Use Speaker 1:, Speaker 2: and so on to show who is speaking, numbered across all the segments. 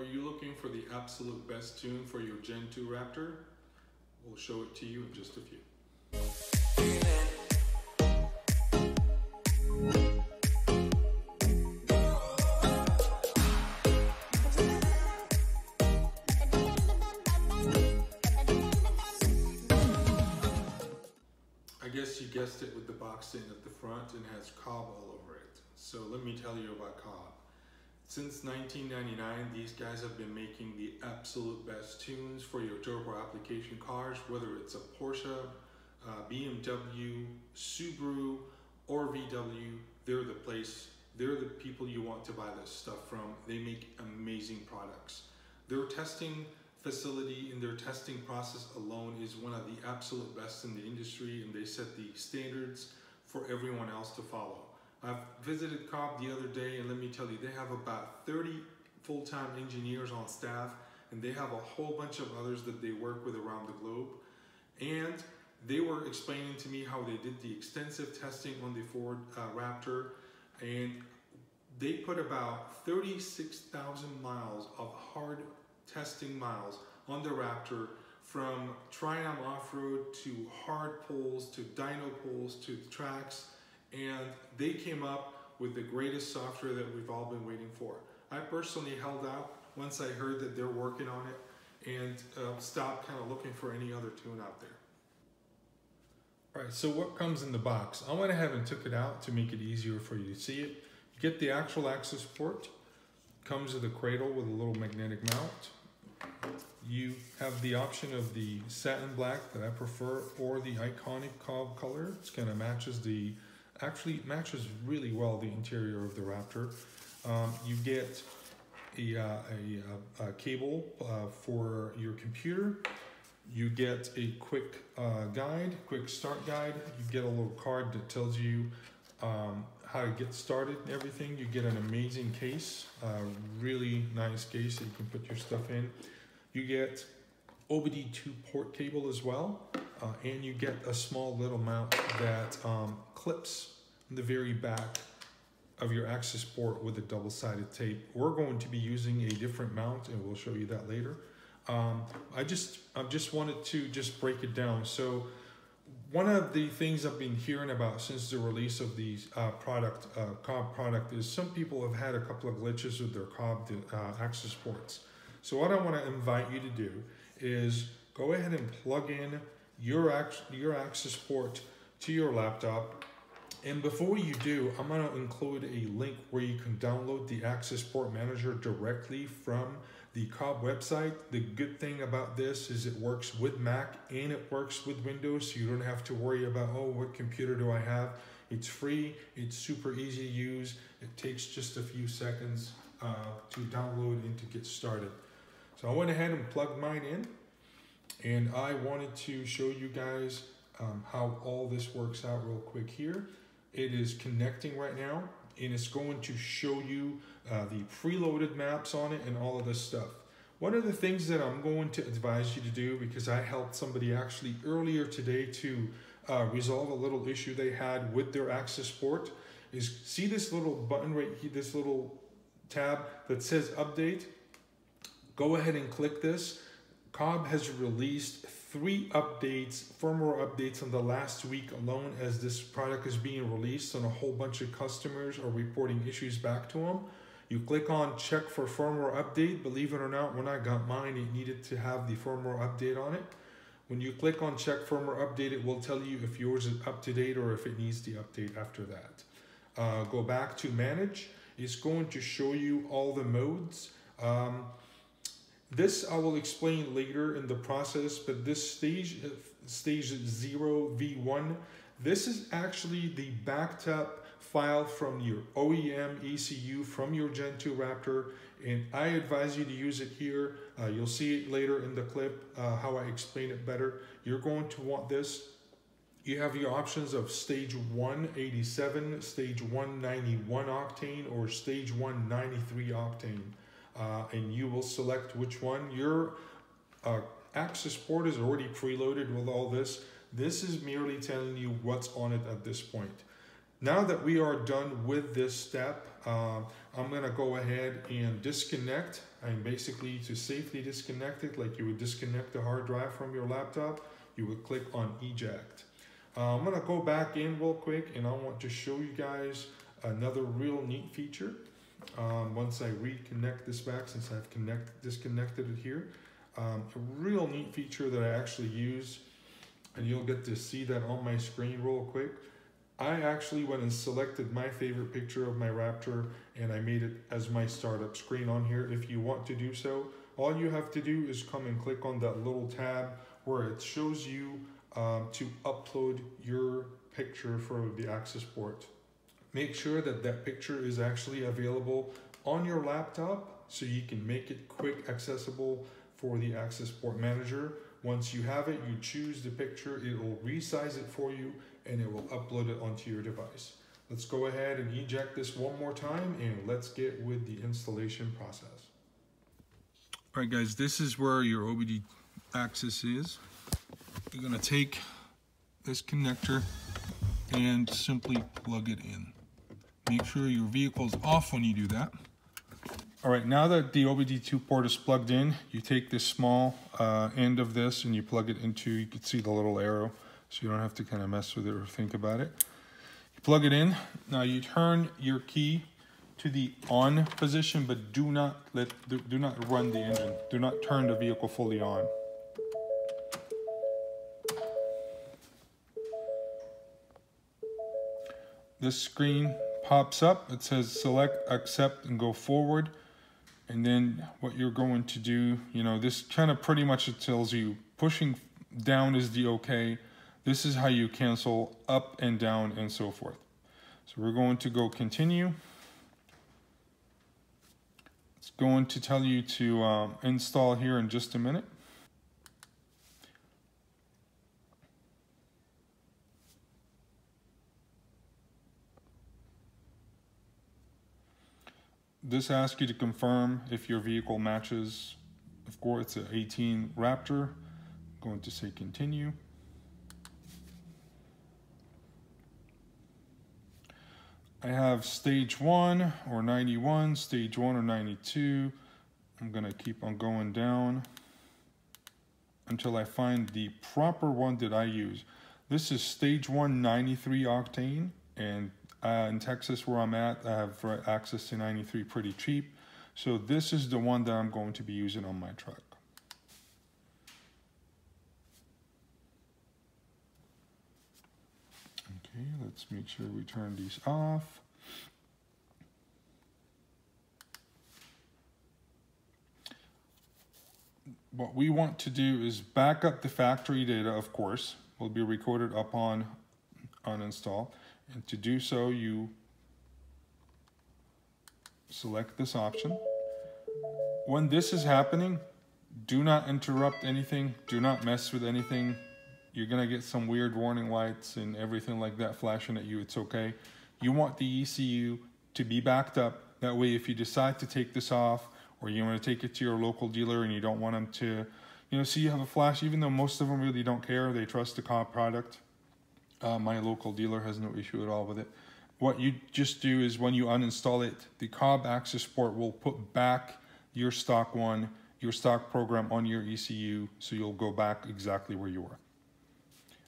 Speaker 1: Are you looking for the absolute best tune for your Gen 2 Raptor? We'll show it to you in just a few. I guess you guessed it with the box in at the front and has COBB all over it. So let me tell you about COBB. Since 1999, these guys have been making the absolute best tunes for your turbo application cars, whether it's a Porsche, BMW, Subaru, or VW. They're the place, they're the people you want to buy this stuff from. They make amazing products. Their testing facility and their testing process alone is one of the absolute best in the industry, and they set the standards for everyone else to follow. I've visited COBB the other day, and let me tell you, they have about 30 full-time engineers on staff, and they have a whole bunch of others that they work with around the globe. And they were explaining to me how they did the extensive testing on the Ford Raptor, and they put about 36,000 miles of hard testing miles on the Raptor, from Tri-Am off-road to hard pulls to dyno pulls to tracks, and they came up with the greatest software that we've all been waiting for. I personally held out once I heard that they're working on it, and stopped kind of looking for any other tune out there. All right, so what comes in the box? I went ahead and took it out to make it easier for you to see it. You get the actual Accessport. Comes with a cradle with a little magnetic mount. You have the option of the satin black that I prefer, or the iconic COBB color. It's kind of actually matches really well the interior of the Raptor. You get a cable for your computer. You get a quick start guide. You get a little card that tells you how to get started and everything. You get an amazing case, really nice case that you can put your stuff in. You get OBD2 port cable as well, and you get a small little mount that clips in the very back of your Accessport with a double-sided tape. We're going to be using a different mount, and we'll show you that later. I just wanted to just break it down. So one of the things I've been hearing about since the release of the COBB product is some people have had a couple of glitches with their COBB Accessports. So what I want to invite you to do is go ahead and plug in your Accessport to your laptop. And before you do, I'm going to include a link where you can download the Accessport Manager directly from the COBB website. The good thing about this is it works with Mac and it works with Windows, so you don't have to worry about, oh, what computer do I have? It's free, it's super easy to use, it takes just a few seconds to download and to get started. So I went ahead and plugged mine in, and I wanted to show you guys how all this works out real quick here. It is connecting right now, and it's going to show you the preloaded maps on it and all of this stuff. One of the things that I'm going to advise you to do, because I helped somebody actually earlier today to resolve a little issue they had with their Accessport, is see this little button right here, this little tab that says update? Go ahead and click this. COBB has released 3 updates, firmware updates, in the last week alone as this product is being released, and a whole bunch of customers are reporting issues back to them. You click on check for firmware update. Believe it or not, when I got mine, it needed to have the firmware update on it. When you click on check firmware update, it will tell you if yours is up to date or if it needs the update after that. Go back to manage. It's going to show you all the modes. This I will explain later in the process, but this stage 0v1, this is actually the backed up file from your OEM ECU from your Gen 2 Raptor, and I advise you to use it here. You'll see it later in the clip, how I explain it better. You're going to want this. You have your options of stage 187, stage 191 octane, or stage 193 octane. And you will select which one. Your Accessport is already preloaded with all this. This is merely telling you what's on it at this point. Now that we are done with this step, I'm gonna go ahead and disconnect, and basically to safely disconnect it, like you would disconnect the hard drive from your laptop, you would click on eject. I'm gonna go back in real quick, and I want to show you guys another real neat feature. Once I reconnect this back, since I've disconnected it here, a real neat feature that I actually use, and you'll get to see that on my screen real quick. I actually went and selected my favorite picture of my Raptor, and I made it as my startup screen on here. If you want to do so, all you have to do is come and click on that little tab where it shows you to upload your picture for the Accessport. Make sure that that picture is actually available on your laptop so you can make it quick accessible for the Accessport Manager. Once you have it, you choose the picture, it will resize it for you, and it will upload it onto your device. Let's go ahead and eject this one more time, and let's get with the installation process. All right guys, this is where your OBD access is. You're gonna take this connector and simply plug it in. Make sure your vehicle's off when you do that. All right, now that the OBD2 port is plugged in, you take this small end of this and you plug it into, you can see the little arrow, so you don't have to kind of mess with it or think about it. You plug it in. Now you turn your key to the on position, but do not run the engine. Do not turn the vehicle fully on. This screen pops up. It says select, accept, and go forward. And then what you're going to do, you know, this kind of pretty much it tells you pushing down is the okay. This is how you cancel up and down and so forth. So we're going to go continue. It's going to tell you to install here in just a minute. This asks you to confirm if your vehicle matches. Of course, it's an 18 Raptor. I'm going to say continue. I have stage 1 or 91, stage 1 or 92. I'm going to keep on going down until I find the proper one that I use. This is stage 1 93 octane, and in Texas where I'm at, I have access to 93 pretty cheap. So this is the one that I'm going to be using on my truck. Okay, let's make sure we turn these off. What we want to do is back up the factory data, of course, will be recorded upon uninstall. And to do so, you select this option. When this is happening, do not interrupt anything, do not mess with anything. You're gonna get some weird warning lights and everything like that flashing at you. It's okay. You want the ECU to be backed up. That way, if you decide to take this off, or you want to take it to your local dealer and you don't want them to, you know, see you have a flash, even though most of them really don't care, they trust the COBB product. My local dealer has no issue at all with it. What you just do is when you uninstall it, the COBB Accessport will put back your stock one, your stock program on your ECU, so you'll go back exactly where you were.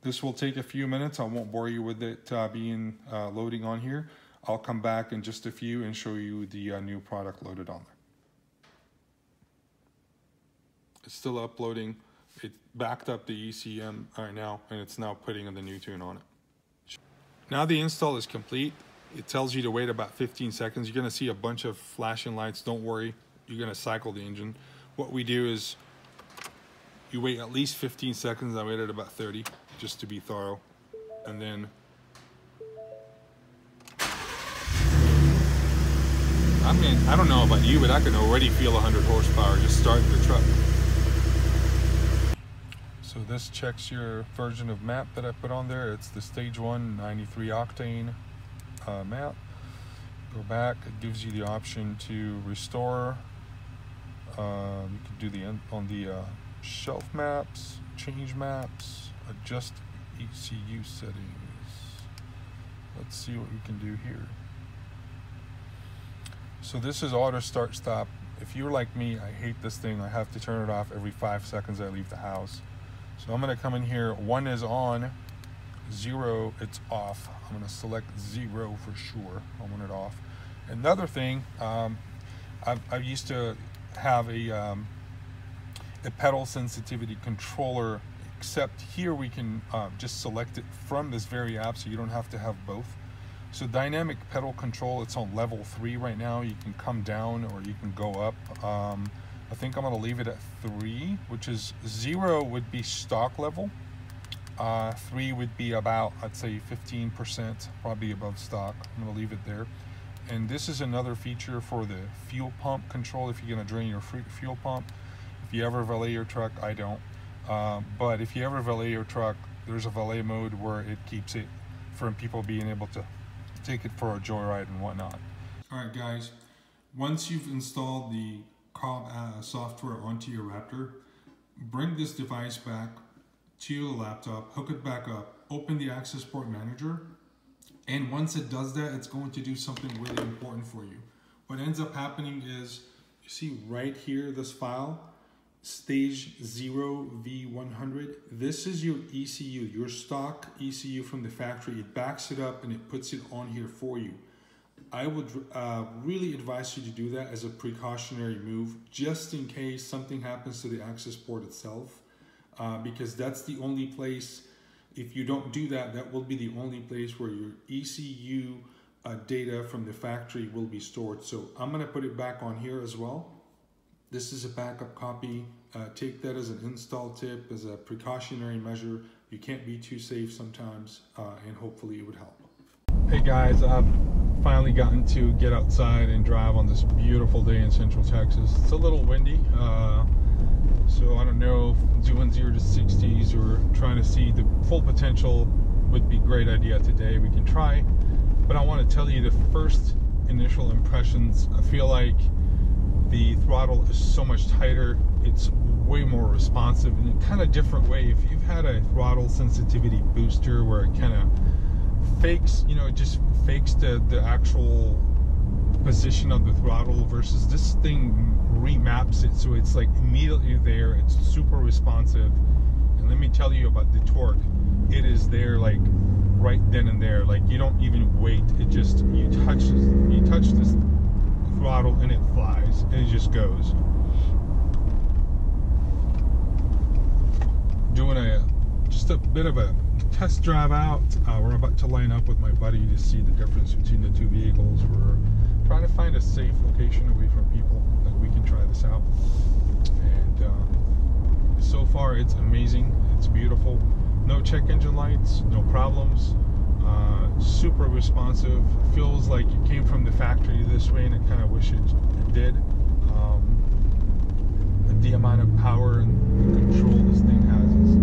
Speaker 1: This will take a few minutes. I won't bore you with it being loading on here. I'll come back in just a few and show you the new product loaded on there. It's still uploading. It backed up the ECM right now, and it's now putting in the new tune on it. Now the install is complete. It tells you to wait about 15 seconds. You're gonna see a bunch of flashing lights. Don't worry, you're gonna cycle the engine. What we do is you wait at least 15 seconds. I waited about 30 just to be thorough. And then I mean, I don't know about you, but I can already feel 100 horsepower just starting the truck. So this checks your version of map that I put on there. It's the stage 1 93 octane map. Go back, it gives you the option to restore. You can do on the shelf maps, change maps, adjust ECU settings. Let's see what we can do here. So this is auto start stop. If you're like me, I hate this thing. I have to turn it off every 5 seconds I leave the house. So I'm gonna come in here, 1 is on, 0, it's off. I'm gonna select 0 for sure. I want it off. Another thing, I used to have a pedal sensitivity controller, except here we can just select it from this very app, so you don't have to have both. So dynamic pedal control, it's on level 3 right now. You can come down or you can go up. I think I'm gonna leave it at 3, which is 0 would be stock level. 3 would be about, I'd say 15%, probably above stock. I'm gonna leave it there. And this is another feature for the fuel pump control if you're gonna drain your fuel pump. If you ever valet your truck, I don't. But if you ever valet your truck, there's a valet mode where it keeps it from people being able to take it for a joyride and whatnot. All right, guys, once you've installed the COBB software onto your Raptor, bring this device back to your laptop, hook it back up, open the Accessport Manager, and once it does that, it's going to do something really important for you. What ends up happening is, you see right here, this file, stage 0V100, this is your ECU, your stock ECU from the factory. It backs it up and it puts it on here for you. I would really advise you to do that as a precautionary move, just in case something happens to the Accessport itself, because that's the only place, if you don't do that, that will be the only place where your ECU data from the factory will be stored. So I'm gonna put it back on here as well. This is a backup copy. Take that as an install tip, as a precautionary measure. You can't be too safe sometimes, and hopefully it would help. Hey guys, I've finally gotten to get outside and drive on this beautiful day in Central Texas. It's a little windy, so I don't know if doing 0 to 60s or trying to see the full potential would be a great idea today. We can try, but I want to tell you the first initial impressions. I feel like the throttle is so much tighter. It's way more responsive in a kind of different way. If you've had a throttle sensitivity booster where it kind of fakes, you know, it just fakes the actual position of the throttle, versus this thing remaps it, so it's like immediately there. It's super responsive, and let me tell you about the torque. It is there like right then and there. Like you don't even wait. It just, you touch this throttle and it flies, and it just goes. Doing just a bit of a test drive out. We're about to line up with my buddy to see the difference between the two vehicles. We're trying to find a safe location away from people that we can try this out, and so far it's amazing. It's beautiful. No check engine lights, no problems. Super responsive. Feels like it came from the factory this way, and I kind of wish it did. The amount of power and the control this thing has is,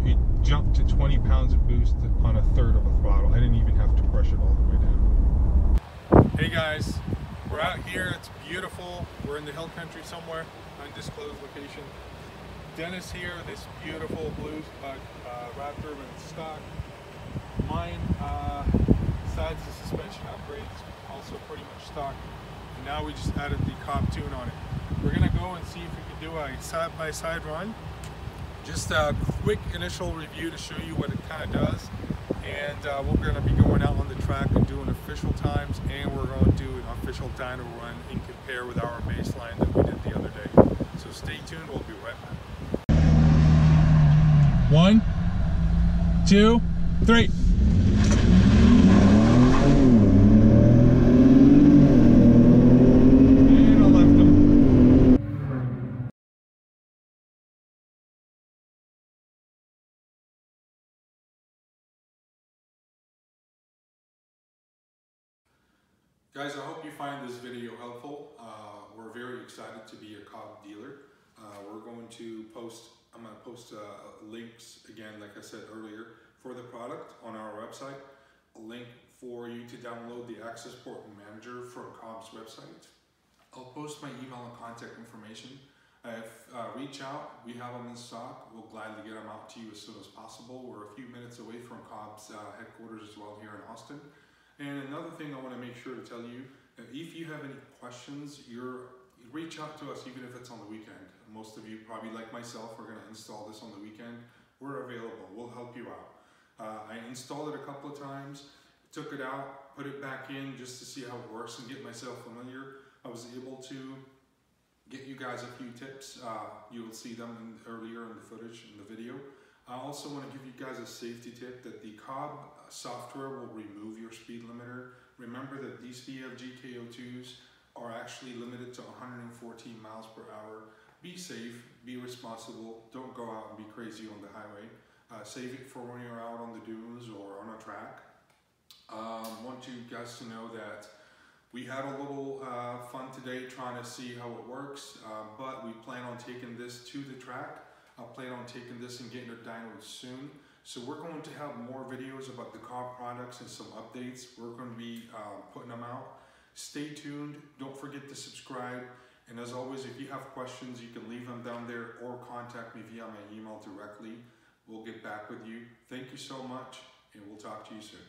Speaker 1: you jump to 20 pounds of boost on a third of a throttle. I didn't even have to push it all the way down. Hey guys, we're out here. It's beautiful. We're in the hill country somewhere, undisclosed location. Dennis here, this beautiful blue Raptor with stock. Mine, besides the suspension upgrades, also pretty much stock. And now we just added the COBB tune on it. We're gonna go and see if we can do a side-by-side run. Just a quick initial review to show you what it kind of does. And we're gonna be going out on the track and doing official times, and we're going to do an official dyno run and compare with our baseline that we did the other day. So stay tuned, we'll be right back. 1, 2, 3. Guys, I hope you find this video helpful. We're very excited to be a COBB dealer. We're going to post, I'm going to post links again, like I said earlier, for the product on our website. A link for you to download the Accessport Manager from COBB's website. I'll post my email and contact information Reach out, we have them in stock. We'll gladly get them out to you as soon as possible. We're a few minutes away from COBB's headquarters as well here in Austin. And another thing I want to make sure to tell you, if you have any questions, reach out to us even if it's on the weekend. Most of you, probably like myself, are going to install this on the weekend. We're available, we'll help you out. I installed it a couple of times, took it out, put it back in just to see how it works and get myself familiar. I was able to get you guys a few tips. You'll see them earlier in the footage, in the video. I also want to give you guys a safety tip that the COBB software will remove your speed limiter. Remember that these VFG KO2s are actually limited to 114 miles per hour. Be safe, be responsible, don't go out and be crazy on the highway. Save it for when you're out on the dunes or on a track. Want you guys to know that we had a little fun today trying to see how it works, but we plan on taking this to the track. I plan on taking this and getting it dynoed soon. So we're going to have more videos about the COBB products and some updates. We're going to be putting them out. Stay tuned. Don't forget to subscribe. And as always, if you have questions, you can leave them down there or contact me via my email directly. We'll get back with you. Thank you so much, and we'll talk to you soon.